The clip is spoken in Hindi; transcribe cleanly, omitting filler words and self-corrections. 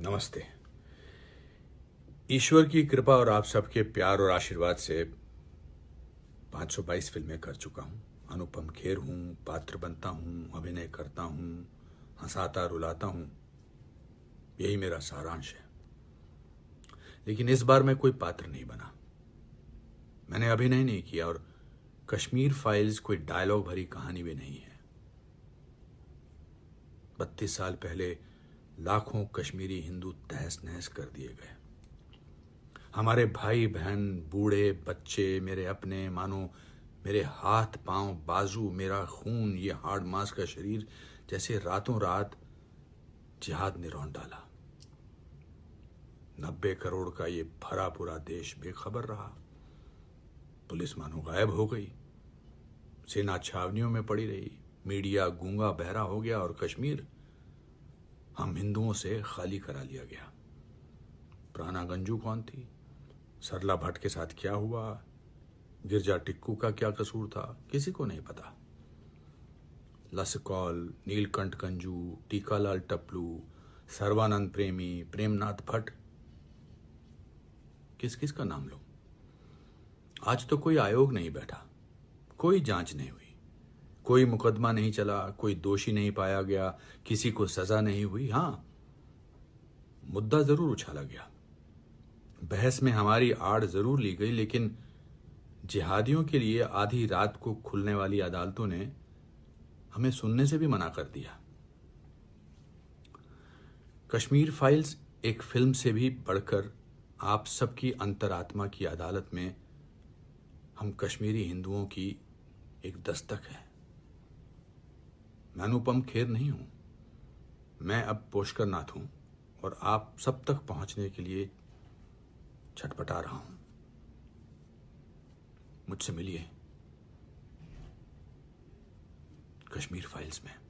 नमस्ते। ईश्वर की कृपा और आप सबके प्यार और आशीर्वाद से 522 फिल्में कर चुका हूं। अनुपम खेर हूं, पात्र बनता हूं, अभिनय करता हूं, हंसाता रुलाता हूं। यही मेरा सारांश है। लेकिन इस बार मैं कोई पात्र नहीं बना। मैंने अभिनय नहीं किया और कश्मीर फाइल्स कोई डायलॉग भरी कहानी भी नहीं है। 32 साल पहले लाखों कश्मीरी हिंदू तहस नहस कर दिए गए। हमारे भाई बहन, बूढ़े, बच्चे, मेरे अपने, मानो मेरे हाथ पांव, बाजू, मेरा खून, ये हार्ड मांस का शरीर जैसे रातों रात जिहाद ने रौंद डाला। 90 करोड़ का ये भरा पूरा देश बेखबर रहा। पुलिस मानो गायब हो गई, सेना छावनियों में पड़ी रही, मीडिया गूंगा बहरा हो गया और कश्मीर हम हिंदुओं से खाली करा लिया गया। प्राणा गंजू कौन थी? सरला भट्ट के साथ क्या हुआ? गिरजा टिक्कू का क्या कसूर था? किसी को नहीं पता। लसकौल, नीलकंठ गंजू, टीकालाल टपलू, सर्वानंद प्रेमी, प्रेमनाथ भट्ट, किस किस का नाम लूं? आज तो कोई आयोग नहीं बैठा, कोई जांच नहीं हुई, कोई मुकदमा नहीं चला, कोई दोषी नहीं पाया गया, किसी को सजा नहीं हुई। हां, मुद्दा जरूर उछाला गया, बहस में हमारी आड़ जरूर ली गई, लेकिन जिहादियों के लिए आधी रात को खुलने वाली अदालतों ने हमें सुनने से भी मना कर दिया। कश्मीर फाइल्स एक फिल्म से भी बढ़कर आप सबकी अंतरात्मा की अदालत में हम कश्मीरी हिंदुओं की एक दस्तक है। मैं अनुपम खेर नहीं हूं, मैं अब पुष्कर नाथ हूं और आप सब तक पहुंचने के लिए छटपटा रहा हूं। मुझसे मिलिए कश्मीर फाइल्स में।